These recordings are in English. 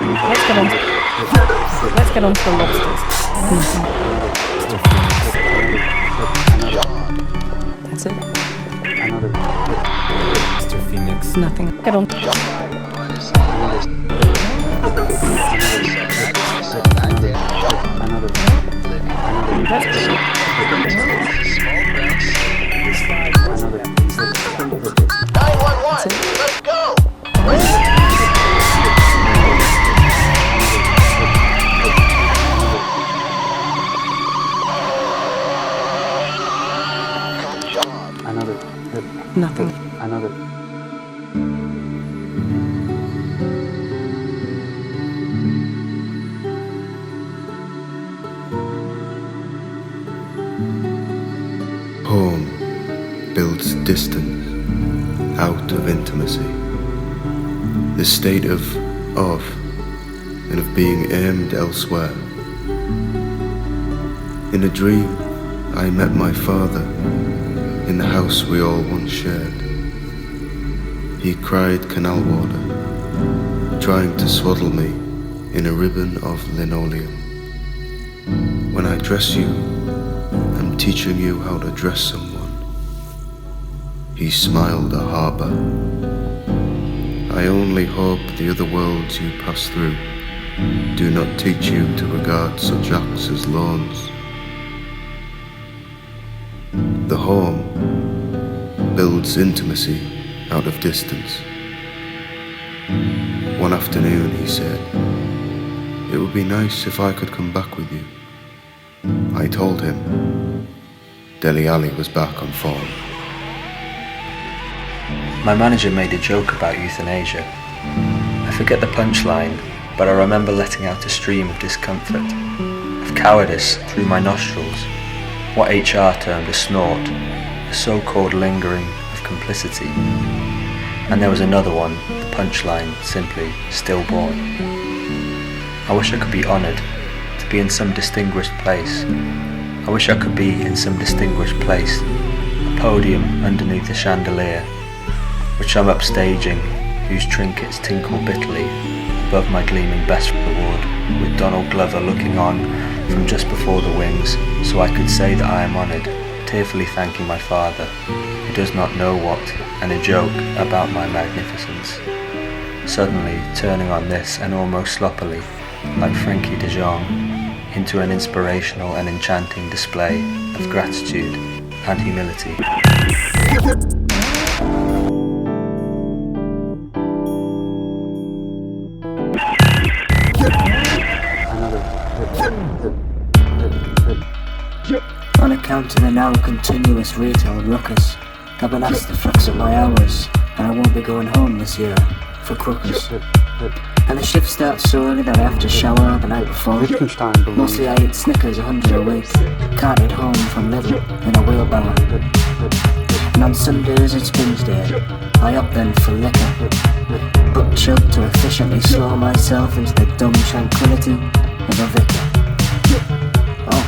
Let's get on. Let's get on to the lobsters. That's it. Mr. Phoenix. Nothing. Get on. Let's go! Nothing. Home builds distance out of intimacy. The state of and of being aimed elsewhere. In a dream, I met my father in the house we all once shared. He cried canal water, trying to swaddle me in a ribbon of linoleum. When I dress you, I'm teaching you how to dress someone. He smiled a harbour. I only hope the other worlds you pass through do not teach you to regard such acts as loans. The home builds intimacy out of distance. One afternoon he said, "It would be nice if I could come back with you." I told him Deli Ali was back on form. My manager made a joke about euthanasia. I forget the punchline, but I remember letting out a stream of discomfort, of cowardice through my nostrils, what HR termed a snort, a so-called lingering of complicity. And there was another one, the punchline, simply stillborn. I wish I could be honoured, to be in some distinguished place. I wish I could be in some distinguished place, a podium underneath a chandelier, which I'm upstaging, whose trinkets tinkle bitterly above my gleaming best reward, with Donald Glover looking on from just before the wings, so I could say that I am honoured, tearfully thanking my father, who does not know what, and a joke about my magnificence. Suddenly turning on this and almost sloppily, like Frankie de Jong, into an inspirational and enchanting display of gratitude and humility. On account of the now continuous retail ruckus, I've been asked to fix up my hours, and I won't be going home this year for crookers. And the shift starts so early that I have to shower the night before. Mostly I eat Snickers 100 a week, carted home from Lidl in a wheelbarrow. And on Sundays it's binge day, I opt then for liquor, but chug to efficiently slow myself into the dumb tranquility of a vicar. Oh.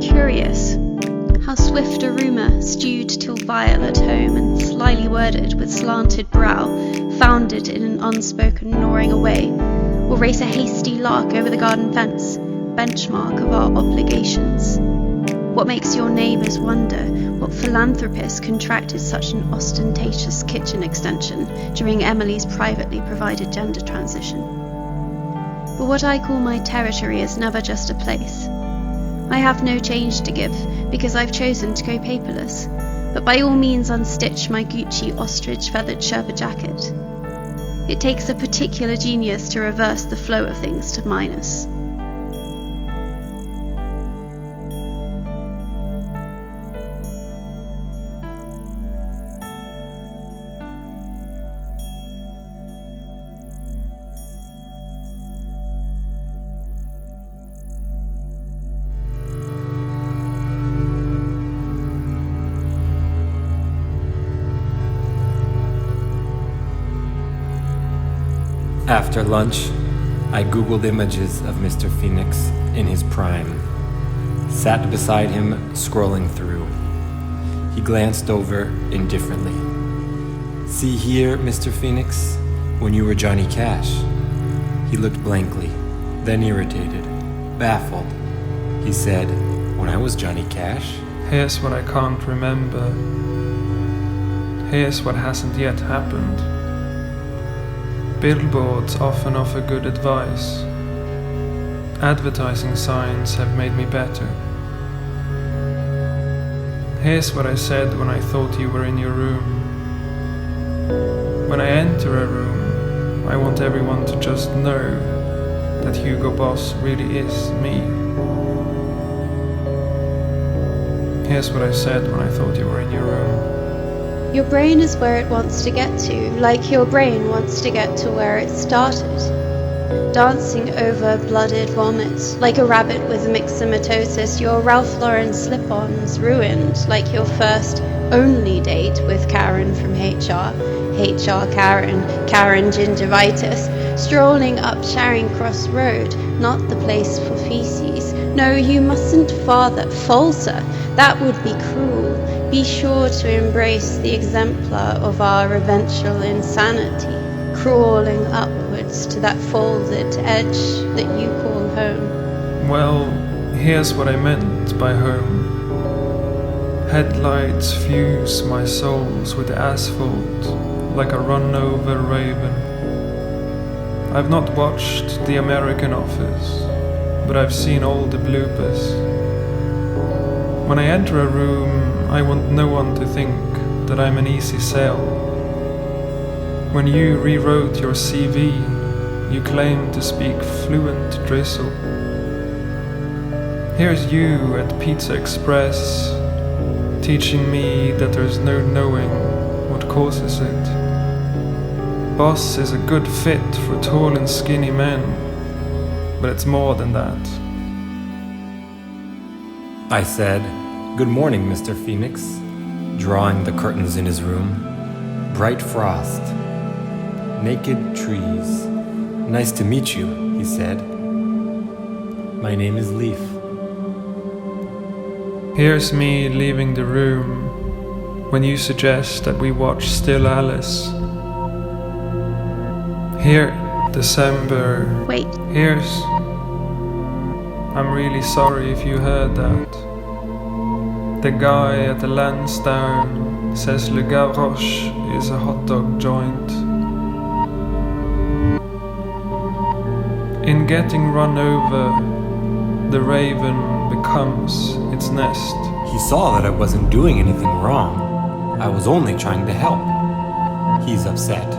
Curious, how swift a rumour, stewed till vile at home and slyly worded with slanted brow, founded in an unspoken gnawing away, will race a hasty lark over the garden fence, benchmark of our obligations. What makes your neighbours wonder what philanthropist contracted such an ostentatious kitchen extension during Emily's privately provided gender transition? But what I call my territory is never just a place. I have no change to give, because I've chosen to go paperless, but by all means unstitch my Gucci ostrich feathered Sherpa jacket. It takes a particular genius to reverse the flow of things to minus. After lunch, I googled images of Mr. Phoenix in his prime. Sat beside him, scrolling through. He glanced over indifferently. See here, Mr. Phoenix, when you were Johnny Cash. He looked blankly, then irritated, baffled. He said, when I was Johnny Cash? Here's what I can't remember. Here's what hasn't yet happened. Billboards often offer good advice. Advertising signs have made me better. Here's what I said when I thought you were in your room. When I enter a room, I want everyone to just know that Hugo Boss really is me. Here's what I said when I thought you were in your room. Your brain is where it wants to get to, like your brain wants to get to where it started. Dancing over blooded vomit, like a rabbit with myxomatosis, your Ralph Lauren slip-ons ruined, like your first only date with Karen from HR Karen gingivitis, strolling up Charing Cross Road, not the place for feces. No, you mustn't falter, that would be cruel. Be sure to embrace the exemplar of our eventual insanity, crawling upwards to that folded edge that you call home. Well, here's what I meant by home. Headlights fuse my souls with asphalt like a run-over raven. I've not watched The American Office, but I've seen all the bloopers. When I enter a room, I want no one to think that I'm an easy sell. When you rewrote your CV, you claimed to speak fluent drizzle. Here's you at Pizza Express, teaching me that there's no knowing what causes it. Boss is a good fit for tall and skinny men, but it's more than that. I said, good morning, Mr. Phoenix, drawing the curtains in his room. Bright frost. Naked trees. Nice to meet you, he said. My name is Leaf. Here's me leaving the room when you suggest that we watch Still Alice. Here, December. Wait. Here's... I'm really sorry if you heard that. The guy at the Lansdowne says Le Gavroche is a hot dog joint. In getting run over, the raven becomes its nest. He saw that I wasn't doing anything wrong. I was only trying to help. He's upset.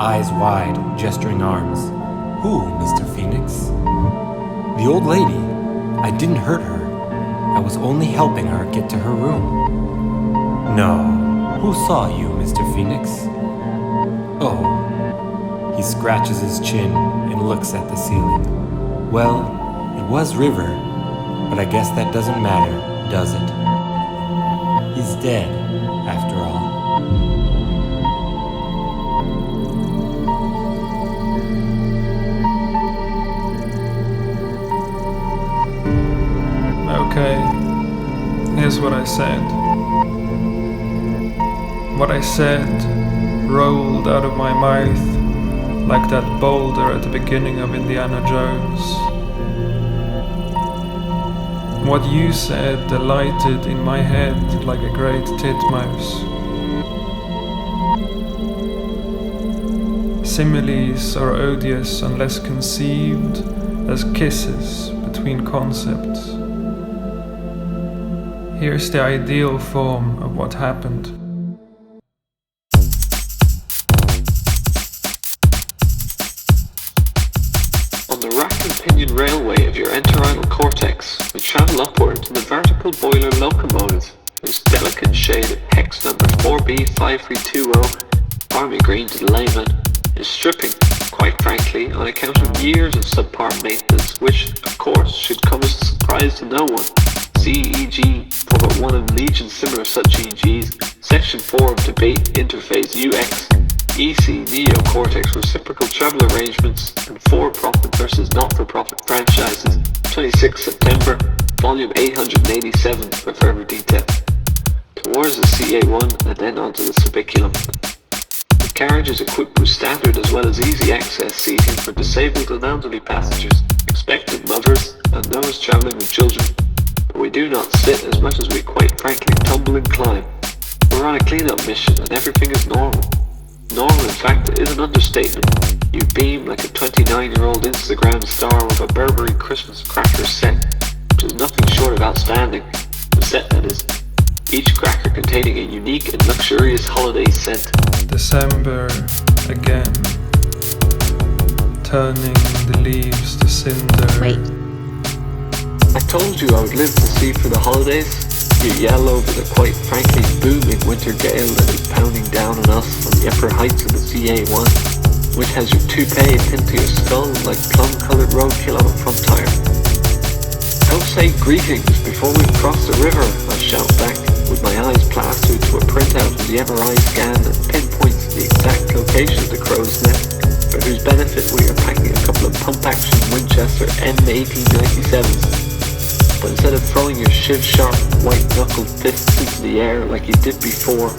Eyes wide, gesturing arms. Who, Mr. Phoenix? The old lady. I didn't hurt her. I was only helping her get to her room. No. Who saw you, Mr. Phoenix? Oh. He scratches his chin and looks at the ceiling. Well, it was River, but I guess that doesn't matter, does it? He's dead, after all. Okay, here's what I said. What I said rolled out of my mouth like that boulder at the beginning of Indiana Jones. What you said alighted in my head like a great titmouse. Similes are odious unless conceived as kisses between concepts. Here's the ideal form of what happened. On the rack and pinion railway of your entorhinal cortex, we travel upward to the vertical boiler locomotive, whose delicate shade of hex number 4B5320, army green to the layman, is stripping, quite frankly, on account of years of subpar maintenance, which, of course, should come as a surprise to no one. CEG, for but one of legion similar such EGs, Section 4 of Debate Interface UX, EC, neocortex, reciprocal travel arrangements, and for-profit versus not-for-profit franchises. 26 September, volume 887 for further detail. Towards the CA1 and then onto the subiculum. The carriage is equipped with standard as well as easy access seating for disabled and elderly passengers, expectant mothers, and those travelling with children. But we do not sit as much as we quite frankly tumble and climb. We're on a clean-up mission and everything is normal. Normal, in fact, is an understatement. You beam like a 29-year-old Instagram star with a Burberry Christmas cracker set, which is nothing short of outstanding. The set, that is. Each cracker containing a unique and luxurious holiday scent. December again, turning the leaves to cinder. Wait. I told you I would live to see through the holidays. You yell over the quite frankly booming winter gale that is pounding down on us from the upper heights of the CA1, which has your toupee pinned to your skull like plum-coloured roadkill on a front tire. Don't say greetings before we've crossed the river, I shout back, with my eyes plastered to a printout of the MRI scan that pinpoints the exact location of the crow's nest, for whose benefit we are packing a couple of pump-action Winchester M1897s. But instead of throwing your shiv-sharp, white-knuckled fists into the air like you did before,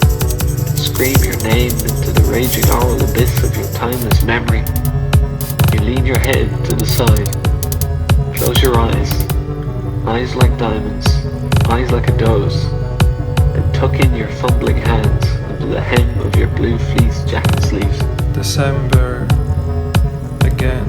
scream your name into the raging oral abyss of your timeless memory, you lean your head to the side, close your eyes like diamonds, eyes like a doe's, and tuck in your fumbling hands under the hem of your blue fleece jacket sleeves. December again,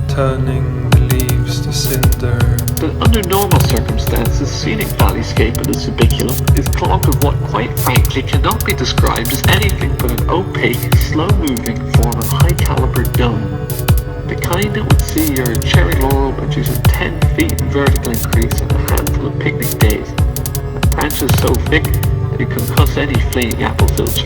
turning the leaves to cinder. But under normal circumstances, scenic valleyscape of the subiculum is clogged with what quite frankly cannot be described as anything but an opaque, slow-moving form of high-caliber dung. The kind that would see your cherry laurel produce a 10 feet vertical increase in a handful of picnic days. Branches so thick that it can concuss any fleeing apple filter.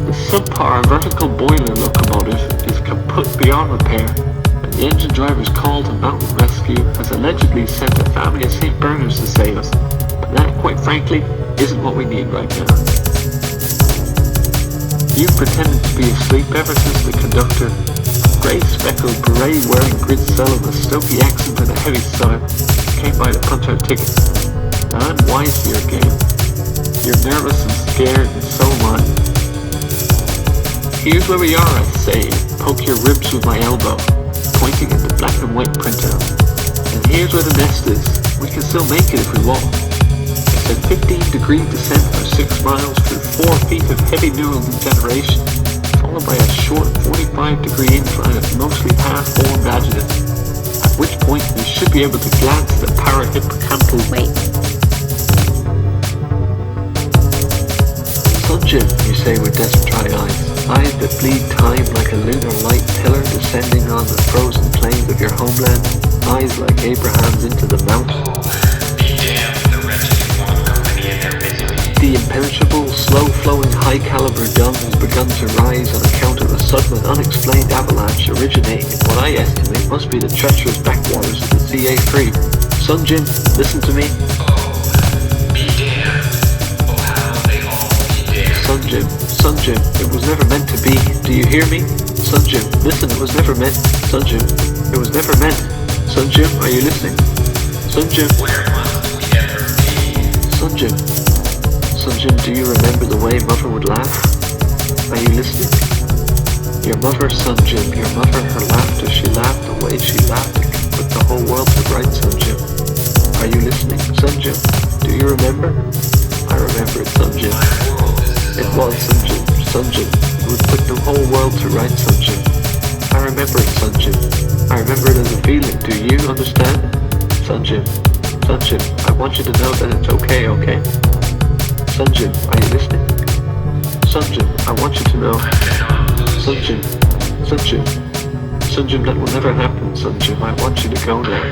The subpar vertical boiler locomotive is kaput beyond repair, and the engine driver's call to mountain rescue has allegedly sent a family of St. Bernards to save us. But that, quite frankly, isn't what we need right now. You've pretended to be asleep ever since the conductor, grey-speckled, beret-wearing grid-cell with a Stokey accent and a heavy sigh, came by to punch out tickets. Now I'm wise to your game. You're nervous and scared, and so am I. Here's where we are, I say, poke your ribs with my elbow, pointing at the black and white printout. And here's where the nest is. We can still make it if we want. It's a 15-degree descent for 6 miles through 4 feet of heavy neural degeneration, followed by a short 45-degree incline of mostly half-formed adjective, at which point we should be able to glance at the parahippocampal. Wait. Sunjin, you say with desperate eyes that bleed time like a lunar light pillar descending on the frozen plains of your homeland, eyes like Abraham's into the mountain. Be damned to the wretched who want company in their misery. The imperishable, slow-flowing, high-caliber dung has begun to rise on account of a sudden and unexplained avalanche originating in what I estimate must be the treacherous backwaters of the CA3. Sunjin, listen to me. Oh, be damned. Oh, how they all be damned. Sunjin, it was never meant to be. Do you hear me? Sunjin, listen, it was never meant. Sunjin, it was never meant. Sunjin, are you listening? Sunjin. Where must we ever be? Sunjin, do you remember the way Mother would laugh? Are you listening? Your mother, Sunjin, your mother, her laughter, she laughed the way she laughed it could put the whole world to right, Sunjin. Are you listening, Sunjin? Do you remember? I remember it, Sunjin. It was Sunjin. It would put the whole world to right, Sunjin. I remember it, Sunjin. I remember it as a feeling. Do you understand? Sunjin, I want you to know that it's okay? Sunjin, are you listening? Sunjin, I want you to know. Sunjin, that will never happen, Sunjin. I want you to go now.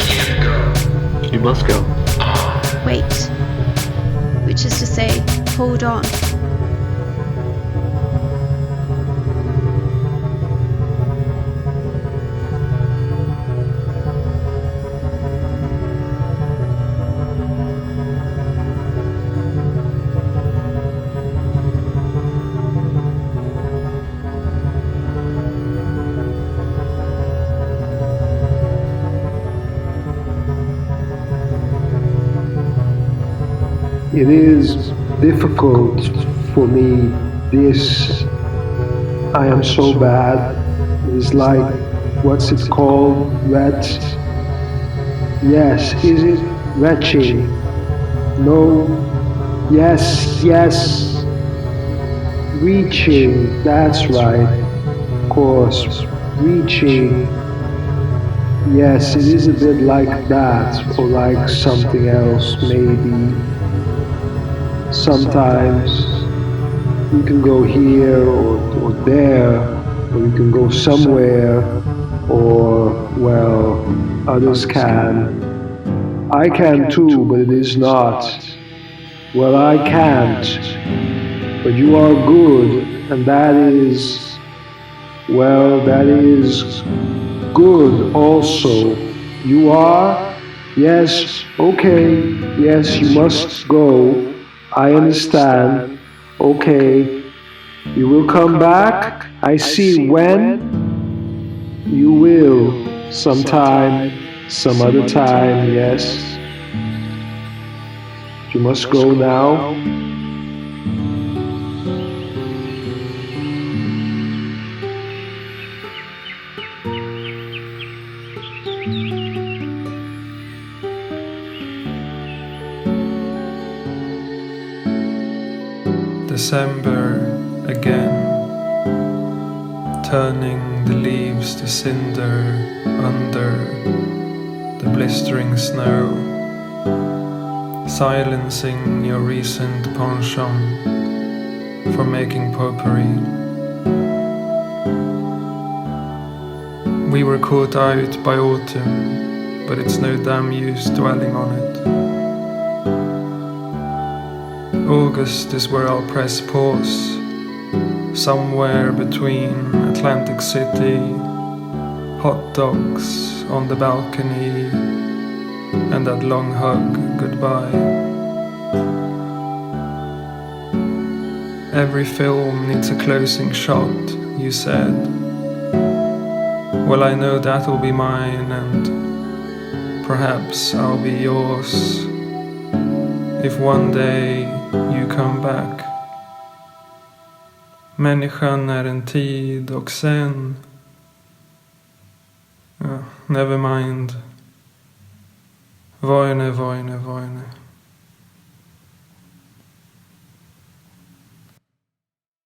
You must go. Wait. Which is to say, hold on. it is difficult for me. This, I am so bad. It's like, what's it called? Yes, is it retching? No, yes, reaching, that's right, of course, reaching. Yes, it is a bit like that, or like something else, maybe. Sometimes you can go here or there, or you can go somewhere, or, well, others can. I can too, but it is not. Well, I can't, but you are good, and that is, well, that is good also. You are? Yes, okay, yes, you must go. I understand. Okay, you will come back? I see. When? You will. Sometime, some other time, yes. You must go now. December again, turning the leaves to cinder under the blistering snow, silencing your recent penchant for making potpourri. We were caught out by autumn, but it's no damn use dwelling on it. August is where I'll press pause, somewhere between Atlantic City, hot dogs on the balcony, and that long hug goodbye. Every film needs a closing shot, you said. Well, I know that'll be mine, and perhaps I'll be yours, if one day you come back. Människan är en tid och sen... never mind. Vojne.